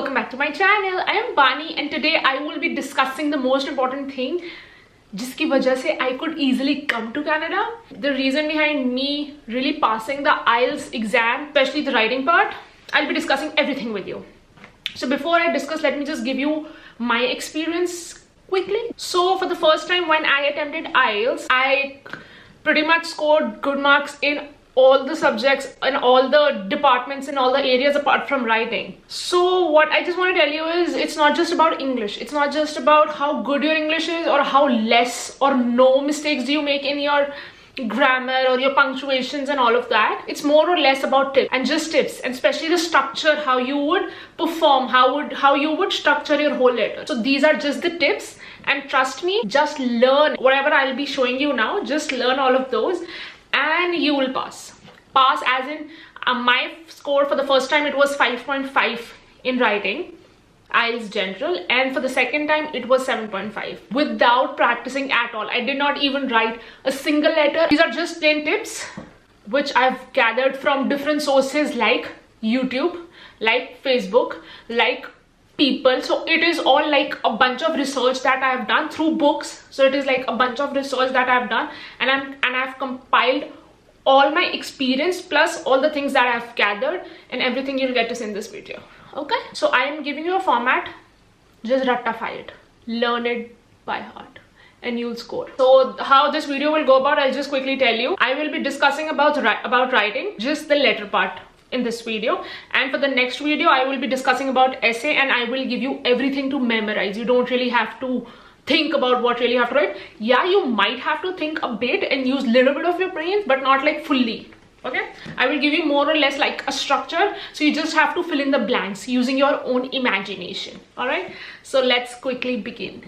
welcome back to my channel. I am Bani and today I will be discussing the most important thing जिसकी वजह से I could easily come to Canada. The reason behind me really passing the IELTS exam, especially the writing part, I'll be discussing everything with you. So before I discuss, let me just give you my experience quickly. So for the first time when I attempted IELTS, I pretty much scored good marks in all the subjects and all the departments and all the areas apart from writing. So what I just want to tell you is it's not just about English. It's not just about how good your English is or how less or no mistakes do you make in your grammar or your punctuations and all of that. It's more or less about tips and just tips, and especially the structure, how you would perform, how you would structure your whole letter. So these are just the tips, and trust me, just learn whatever I'll be showing you now. Just learn all of those and you will pass as in my score for the first time it was 5.5 in writing IELTS general, and for the second time it was 7.5 without practicing at all. I did not even write a single letter. These are just 10 tips which I've gathered from different sources like YouTube, like Facebook, like people. So it is all like a bunch of research that I have done through books. So it is like a bunch of research that I've done, and I've compiled all my experience plus all the things that I've gathered, and everything you'll get to see in this video. Okay, so I am giving you a format. Just ratify it, learn it by heart, and you'll score. So how this video will go about, I'll just quickly tell you. I will be discussing about writing, just the letter part in this video, and for the next video I will be discussing about essay, and I will give you everything to memorize. You don't really have to think about what really you have to write. Yeah, you might have to think a bit and use little bit of your brains, but not like fully. Okay, I will give you more or less like a structure, so you just have to fill in the blanks using your own imagination. All right, so let's quickly begin.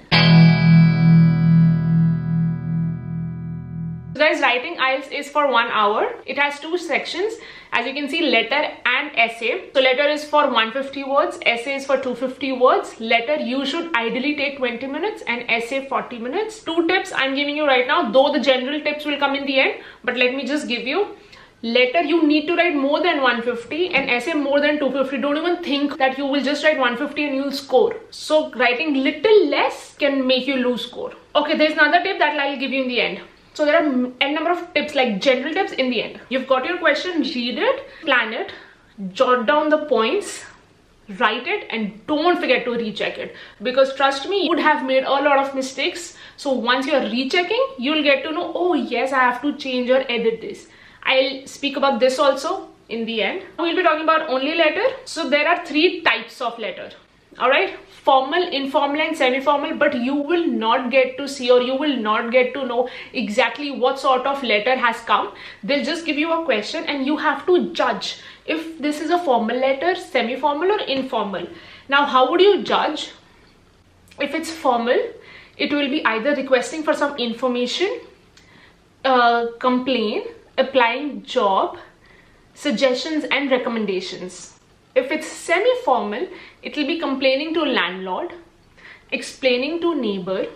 Guys, writing IELTS is for 1 hour. It has 2 sections, as you can see, letter and essay. So letter is for 150 words, essay is for 250 words. Letter you should ideally take 20 minutes and essay 40 minutes. 2 tips I'm giving you right now, though the general tips will come in the end, but let me just give you. Letter you need to write more than 150 and essay more than 250. Don't even think that you will just write 150 and you'll score. So writing little less can make you lose score. Okay, there's another tip that I'll give you in the end. So there are n number of tips, like general tips in the end. You've got your question, read it, plan it, jot down the points, write it, and don't forget to recheck it, because trust me, you would have made a lot of mistakes. So once you're rechecking, you'll get to know, oh yes, I have to change or edit this. I'll speak about this also in the end. We'll be talking about only letter. So there are 3 types of letter. All right, formal, informal, and semi-formal, but you will not get to see, or you will not get to know exactly what sort of letter has come. They'll just give you a question and you have to judge if this is a formal letter, semi-formal, or informal. Now, how would you judge? If it's formal, it will be either requesting for some information, complaint, applying job, suggestions, and recommendations. If it's semi-formal, it will be complaining to landlord, explaining to neighbor,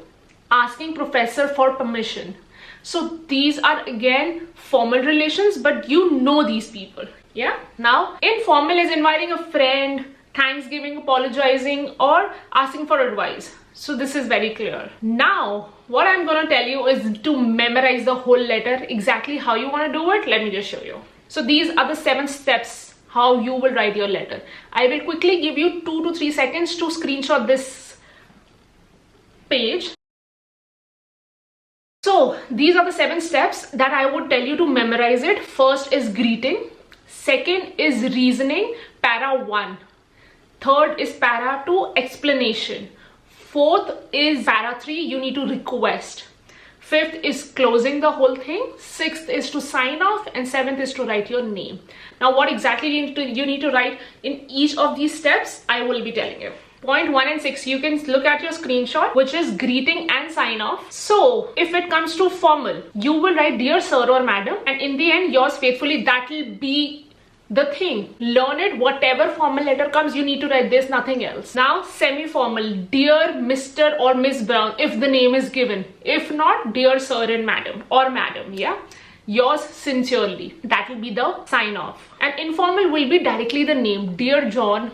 asking professor for permission. So these are again formal relations, but you know these people. Yeah. Now informal is inviting a friend, thanksgiving, apologizing, or asking for advice. So this is very clear. Now what I'm going to tell you is to memorize the whole letter. Exactly how you want to do it, let me just show you. So these are the 7 steps how you will write your letter. I will quickly give you 2 to 3 seconds to screenshot this page. So these are the 7 steps that I would tell you to memorize it. First is greeting. Second is reasoning, para 1. Third is para 2, explanation. Fourth is para 3, you need to request. Fifth is closing the whole thing. Sixth is to sign off, and 7th is to write your name. Now what exactly you need to write in each of these steps, I will be telling you. Point 1 and 6, you can look at your screenshot, which is greeting and sign off. So if it comes to formal, you will write dear sir or madam, and in the end yours faithfully, that will be the thing. Learn it. Whatever formal letter comes, you need to write this, nothing else. Now semi-formal, dear Mr. or Miss Brown, if the name is given. If not, dear sir and madam, or madam. Yeah, yours sincerely, that will be the sign off. And informal will be directly the name, dear John,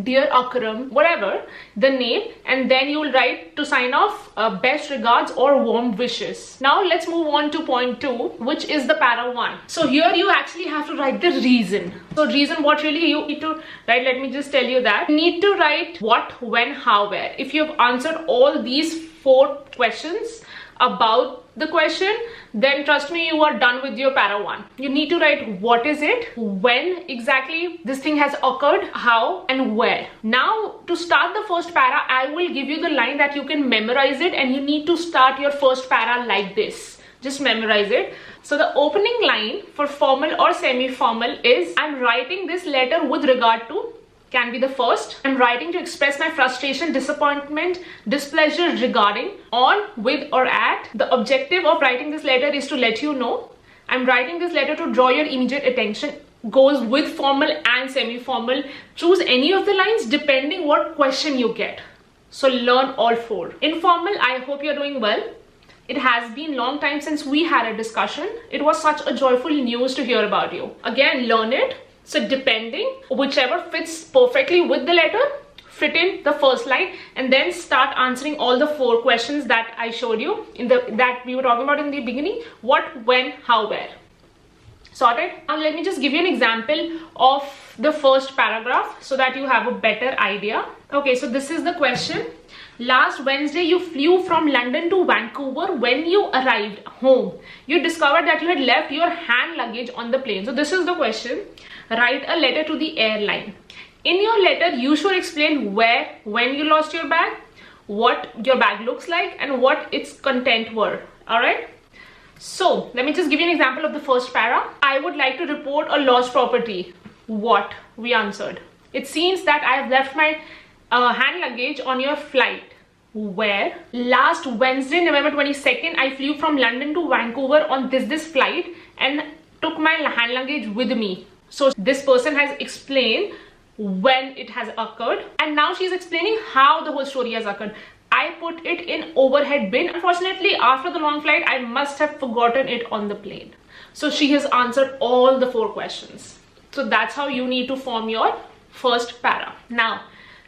dear Akram, whatever, the name, and then you'll write to sign off best regards or warm wishes. Now let's move on to point 2, which is the para 1. So here you actually have to write the reason. So reason, what really you need to write, let me just tell you that. You need to write what, when, how, where. If you've answered all these 4 questions about the question, then trust me, you are done with your para 1. You need to write what is it, when exactly this thing has occurred, how, and where. Now to start the first para, I will give you the line that you can memorize it, and you need to start your first para like this. Just memorize it. So the opening line for formal or semi-formal is, I'm writing this letter with regard to, can be the first. I'm writing to express my frustration, disappointment, displeasure regarding, on, with, or at. The objective of writing this letter is to let you know. I'm writing this letter to draw your immediate attention. Goes with formal and semi-formal. Choose any of the lines depending what question you get. So learn all 4. Informal, I hope you're doing well. It has been long time since we had a discussion. It was such a joyful news to hear about you. Again, learn it. So depending, whichever fits perfectly with the letter, fit in the first line, and then start answering all the 4 questions that I showed you in that we were talking about in the beginning. What, when, how, where. Sorted? Now let me just give you an example of the first paragraph so that you have a better idea. Okay, so this is the question. Last Wednesday, you flew from London to Vancouver. When you arrived home, you discovered that you had left your hand luggage on the plane. So this is the question. Write a letter to the airline. In your letter, you should explain where, when you lost your bag, what your bag looks like, and what its content were. Alright? So, let me just give you an example of the first para. I would like to report a lost property. What? We answered. It seems that I have left my hand luggage on your flight. Where? Last Wednesday, November 22nd, I flew from London to Vancouver on this flight and took my hand luggage with me. So this person has explained when it has occurred, and now she's explaining how the whole story has occurred. I put it in overhead bin. Unfortunately, after the long flight, I must have forgotten it on the plane. So she has answered all the 4 questions. So that's how you need to form your first para. Now,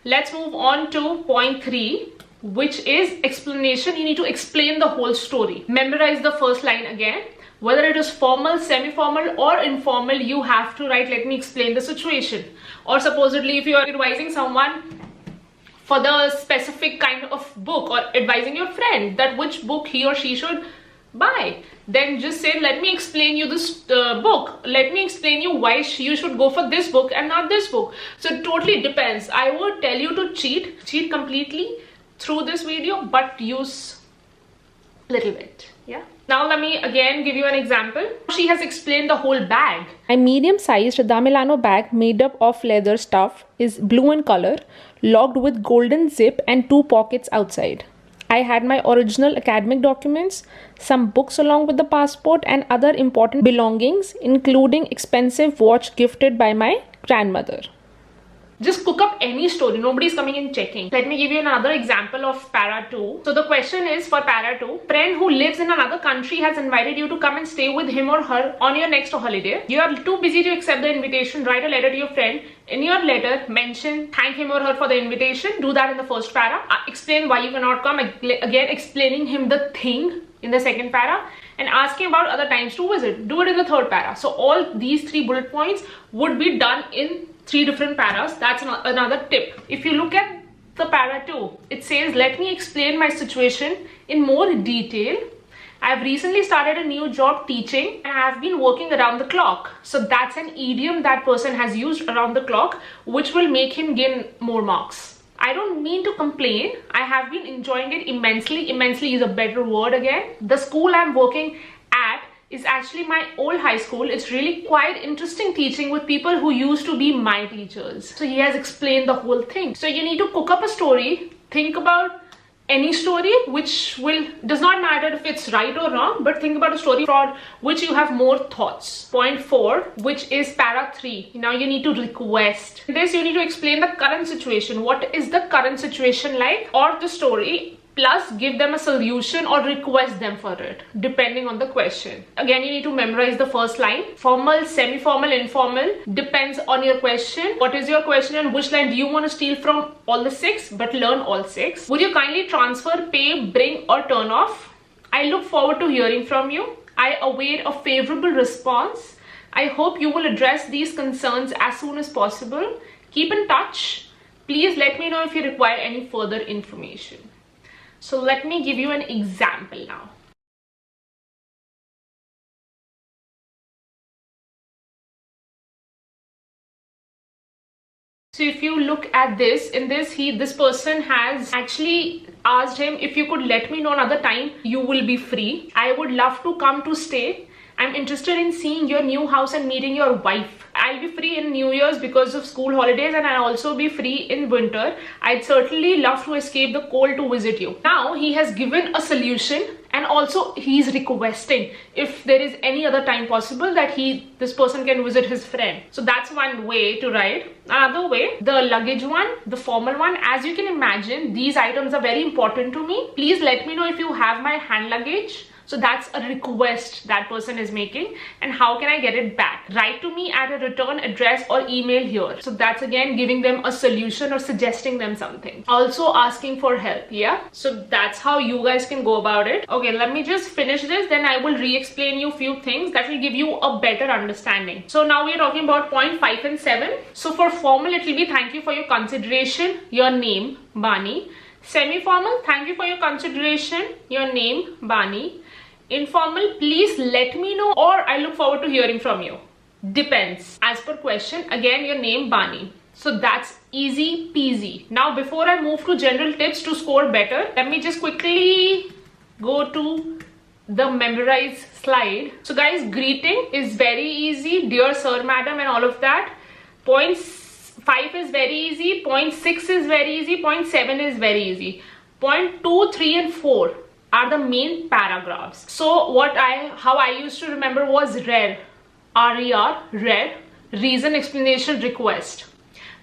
let's move on to point 3, which is explanation. You need to explain the whole story. Memorize the first line again. Whether it is formal, semi-formal, or informal, you have to write, let me explain the situation. Or supposedly, if you are advising someone for the specific kind of book, or advising your friend that which book he or she should buy, then just say, let me explain you this book. Let me explain you why you should go for this book and not this book. So it totally depends. I would tell you to cheat completely through this video, but use little bit. Yeah. Now let me again give you an example. She has explained the whole bag. My medium-sized Damilano bag made up of leather stuff is blue in color, locked with golden zip and 2 pockets outside. I had my original academic documents, some books along with the passport, and other important belongings, including expensive watch gifted by my grandmother. Just cook up any story. Nobody's coming and checking. Let me give you another example of para 2. So the question is for para 2. Friend who lives in another country has invited you to come and stay with him or her on your next holiday. You are too busy to accept the invitation. Write a letter to your friend. In your letter, mention, thank him or her for the invitation. Do that in the first para. Explain why you cannot come. Again, explaining him the thing in the second para. And asking about other times to visit. Do it in the third para. So all these 3 bullet points would be done in 3 different paras. That's another tip. If you look at the para 2, it says, let me explain my situation in more detail. I've recently started a new job teaching and I've been working around the clock. So that's an idiom that person has used, around the clock, which will make him gain more marks. I don't mean to complain. I have been enjoying it immensely. Immensely is a better word again. The school I'm working at is actually my old high school. It's really quite interesting teaching with people who used to be my teachers. So he has explained the whole thing. So you need to cook up a story. Think about any story which does not matter if it's right or wrong, but think about a story for which you have more thoughts. Point 4, which is para 3. Now you need to request. In this, you need to explain the current situation. What is the current situation like, or the story plus give them a solution or request them for it depending on the question. Again, you need to memorize the first line. Formal, semi-formal, informal depends on your question. What is your question and which line do you want to steal from all the 6 but learn all 6? Would you kindly transfer, pay, bring or turn off? I look forward to hearing from you. I await a favorable response. I hope you will address these concerns as soon as possible. Keep in touch. Please let me know if you require any further information. So let me give you an example now. So if you look at this, in this this person has actually asked him, if you could let me know another time you will be free. I would love to come to stay. I'm interested in seeing your new house and meeting your wife. I'll be free in New Year's because of school holidays, and I'll also be free in winter. I'd certainly love to escape the cold to visit you. Now he has given a solution, and also he's requesting if there is any other time possible that this person can visit his friend. So that's one way to write. Another way, the luggage one, the formal one, as you can imagine, these items are very important to me. Please let me know if you have my hand luggage. So that's a request that person is making, and how can I get it back? Write to me at a return address or email here. So that's again giving them a solution or suggesting them something. Also asking for help, yeah? So that's how you guys can go about it. Okay, let me just finish this, then I will re-explain you few things that will give you a better understanding. So now we are talking about point 5 and 7. So for formal, it will be thank you for your consideration, your name, Bani. Semi-formal, thank you for your consideration, your name, Bani. Informal, please let me know or I look forward to hearing from you. Depends. As per question, again your name, Bani. So that's easy peasy. Now before I move to general tips to score better, let me just quickly go to the memorize slide. So guys, greeting is very easy. Dear sir, madam and all of that. Point 5 is very easy. Point 6 is very easy. Point 7 is very easy. Point 2, 3 and 4 are the main paragraphs. So how I used to remember was RER, R-E-R, RER, reason, explanation, request.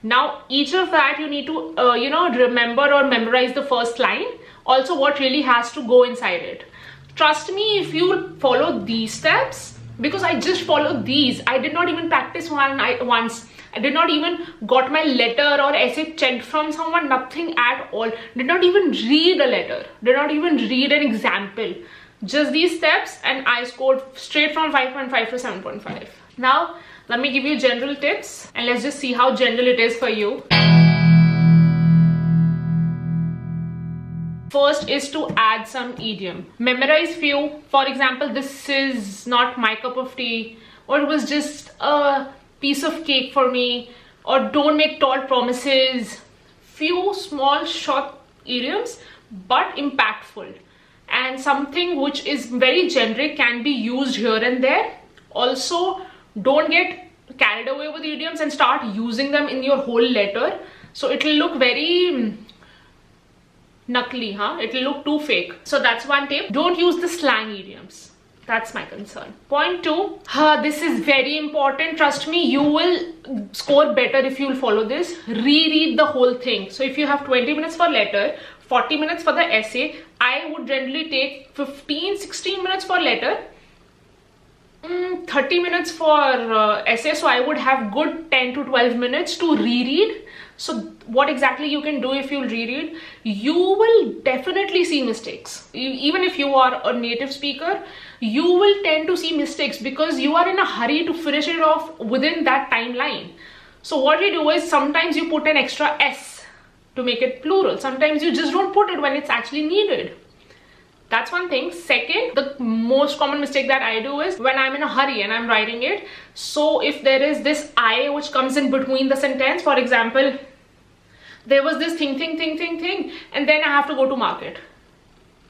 Now each of that you need to remember or memorize the first line. Also what really has to go inside it. Trust me, if you follow these steps, because I just followed these, I did not even practice once. I did not even got my letter or essay checked from someone, nothing at all. Did not even read a letter, did not even read an example. Just these steps and I scored straight from 5.5 to 7.5. Now let me give you general tips and let's just see how general it is for you. First is to add some idiom. Memorize few. For example, this is not my cup of tea, or it was just a piece of cake for me, or don't make tall promises. Few small short idioms but impactful, and something which is very generic can be used here and there. Also don't get carried away with idioms and start using them in your whole letter, so it will look very knuckly, it will look too fake. So that's one tip. Don't use the slang idioms. That's my concern. Point 2, this is very important. Trust me, you will score better if you will follow this. Reread the whole thing. So if you have 20 minutes for letter, 40 minutes for the essay, I would generally take 15-16 minutes for letter, 30 minutes for essay. So I would have good 10 to 12 minutes to reread. So what exactly you can do if you reread, you will definitely see mistakes. Even if you are a native speaker, you will tend to see mistakes because you are in a hurry to finish it off within that timeline. So what you do is sometimes you put an extra S to make it plural. Sometimes you just don't put it when it's actually needed. That's one thing. Second, the most common mistake that I do is when I'm in a hurry and I'm writing it. So if there is this I which comes in between the sentence, for example, there was this thing, and then I have to go to market.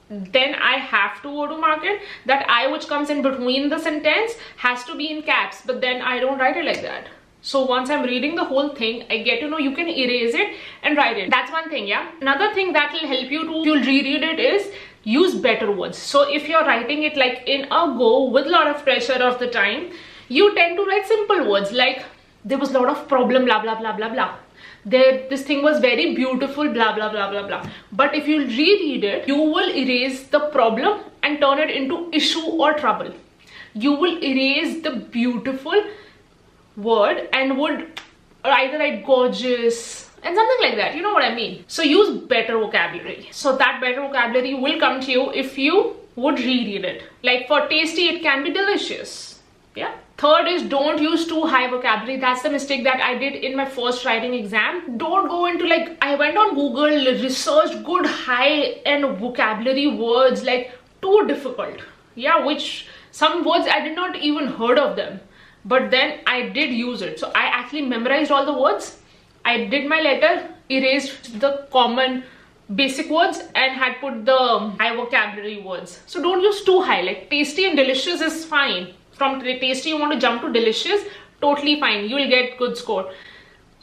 Then I have to go to market. That I which comes in between the sentence has to be in caps, but then I don't write it like that. So once I'm reading the whole thing, I get to know you can erase it and write it. That's one thing, yeah. Another thing that will help you to, you'll reread it, is use better words. So if you're writing it like in a go with a lot of pressure of the time, you tend to write simple words like there was a lot of problem, blah blah blah blah blah. this thing was very beautiful, blah blah blah blah blah. But if you reread it, you will erase the problem and turn it into issue or trouble. You will erase the beautiful word and would either write gorgeous and something like that. You know what I mean? So use better vocabulary. So that better vocabulary will come to you if you would reread it. Like for tasty, it can be delicious. Yeah. Third is don't use too high vocabulary. That's the mistake that I did in my first writing exam. Don't go into like, I went on Google, researched good high end vocabulary words, like too difficult. Yeah, which some words I did not even heard of them. But then I did use it. So I actually memorized all the words. I did my letter, erased the common basic words and had put the high vocabulary words. So don't use too high. Like tasty and delicious is fine. From tasty you want to jump to delicious, totally fine. You will get good score.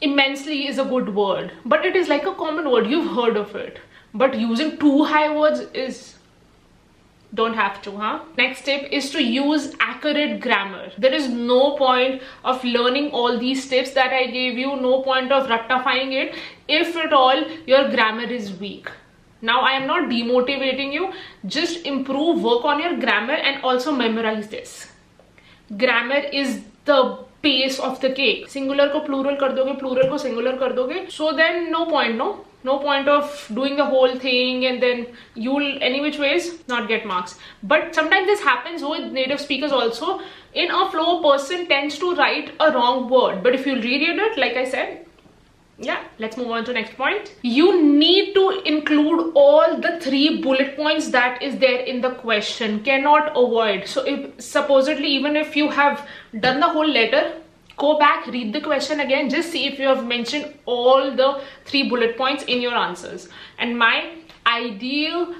Immensely is a good word, but it is like a common word. You've heard of it. But using too high words is... don't have to, huh? Next tip is to use accurate grammar. There is no point of learning all these tips that I gave you, no point of rectifying it if at all your grammar is weak. Now I am not demotivating you, just improve, work on your grammar and also memorize this. Grammar is the base of the cake. Singular ko plural kar doge, plural ko singular kar doge. So then no point, no point of doing the whole thing and then you'll any which ways not get marks. But sometimes this happens with native speakers also. In a flow, a person tends to write a wrong word, but if you reread it, like I said, yeah, let's move on to next point. You need to include all the 3 bullet points that is there in the question. Cannot avoid. So if supposedly even if you have done the whole letter, go back, read the question again, just see if you have mentioned all the 3 bullet points in your answers. And my ideal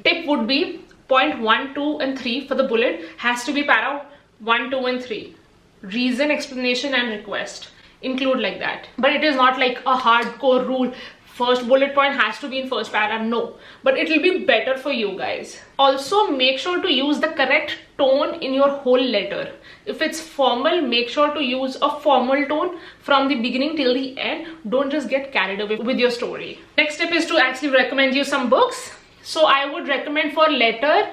tip would be point 1, 2 and 3 for the bullet has to be para 1, 2 and 3. Reason, explanation and request. Include like that. But it is not like a hardcore rule. First bullet point has to be in first para. No. But it will be better for you guys. Also make sure to use the correct tone in your whole letter. If it's formal, make sure to use a formal tone from the beginning till the end. Don't just get carried away with your story. Next step is to actually recommend you some books. So I would recommend for letter,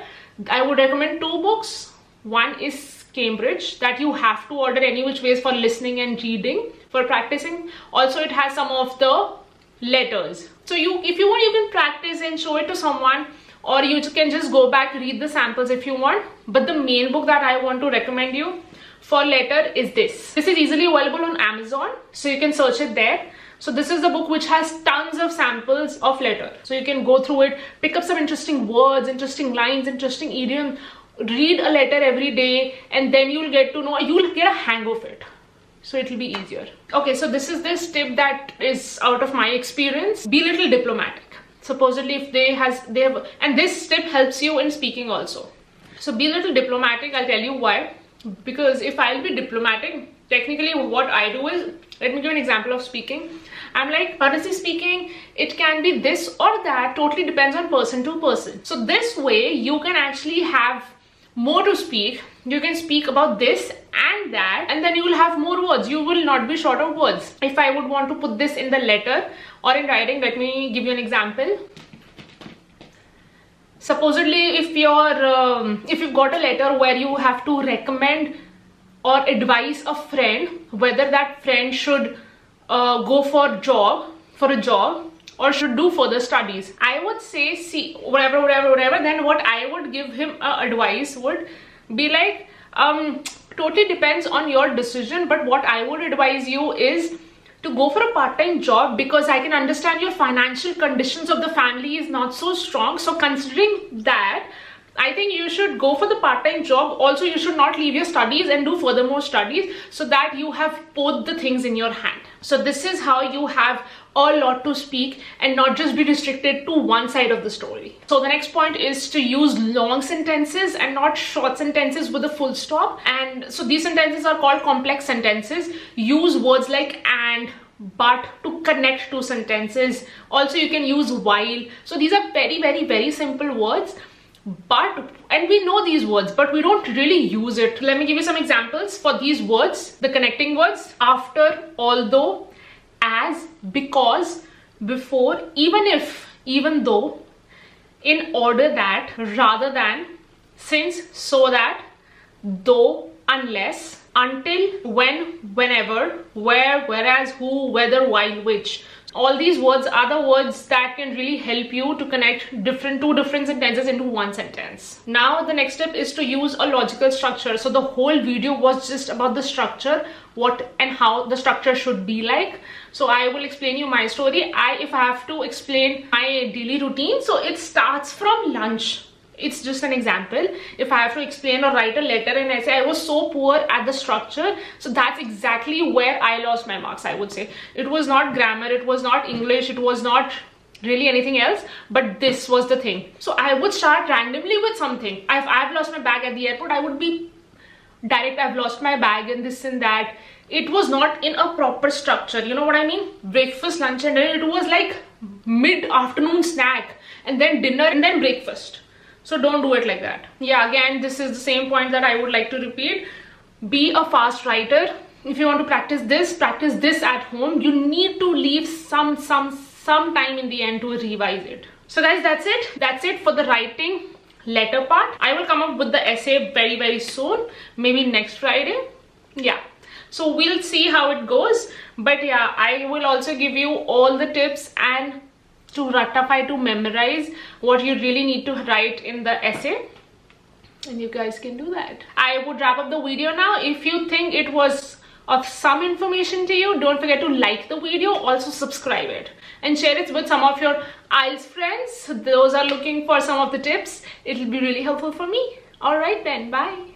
I would recommend 2 books. One is Cambridge, that you have to order any which ways for listening and reading, for practicing. Also it has some of the letters. So if you want, you can practice and show it to someone, or you can just go back, read the samples if you want. But the main book that I want to recommend you for letter is this. This is easily available on Amazon, so you can search it there. So this is the book which has tons of samples of letter. So you can go through it, pick up some interesting words, interesting lines, interesting idiom, read a letter every day, and then you'll get to know, you'll get a hang of it. So it'll be easier. Okay, so this is this tip that is out of my experience. Be a little diplomatic. Supposedly if they have, and this tip helps you in speaking also. So be a little diplomatic. I'll tell you why. Because if I'll be diplomatic, technically what I do is, let me give an example of speaking. I'm like, honestly speaking, it can be this or that, totally depends on person to person. So this way you can actually have more to speak. You can speak about this and that, and then you will have more words. You will not be short of words. If I would want to put this in the letter or in writing, let me give you an example. Supposedly if you've got a letter where you have to recommend or advise a friend whether that friend should go for a job or should do further studies, I would say, see, whatever, then what I would give him advice would be like, totally depends on your decision, but what I would advise you is to go for a part-time job, because I can understand your financial conditions of the family is not so strong. So considering that, I think you should go for the part-time job. Also, you should not leave your studies and do furthermore studies, so that you have both the things in your hand. So this is how you have a lot to speak and not just be restricted to one side of the story. So the next point is to use long sentences and not short sentences with a full stop. And so these sentences are called complex sentences. Use words like and, but to connect two sentences. Also you can use while. So these are very, very, very simple words. And we know these words, but we don't really use it. Let me give you some examples for these words. The connecting words: after, although, as, because, before, even though, in order that, rather than, since, so that, though, unless, until, when, whenever, where, whereas, who, whether, while, which. All these words are the words that can really help you to connect two different sentences into one sentence. Now the next step is to use a logical structure. So the whole video was just about the structure, what and how the structure should be like. So I will explain you my story. If I have to explain my daily routine, so it starts from lunch. It's just an example. If I have to explain or write a letter and essay, I was so poor at the structure. So that's exactly where I lost my marks, I would say. It was not grammar, it was not English, it was not really anything else, but this was the thing. So I would start randomly with something. If I've lost my bag at the airport, I would be direct, I've lost my bag and this and that. It was not in a proper structure, you know what I mean? Breakfast, lunch and dinner. It was like mid-afternoon snack and then dinner and then breakfast. So don't do it like that. Yeah, again, this is the same point that I would like to repeat. Be a fast writer. If you want to practice this at home. You need to leave some time in the end to revise it. So guys, that's it. That's it for the writing letter part. I will come up with the essay very, very soon. Maybe next Friday. Yeah. So we'll see how it goes. But yeah, I will also give you all the tips and to ratify, to memorize what you really need to write in the essay, and you guys can do that. I would wrap up the video now. If you think it was of some information to you, don't forget to like the video, also subscribe it and share it with some of your IELTS friends. Those are looking for some of the tips. It will be really helpful for me. All right then, bye.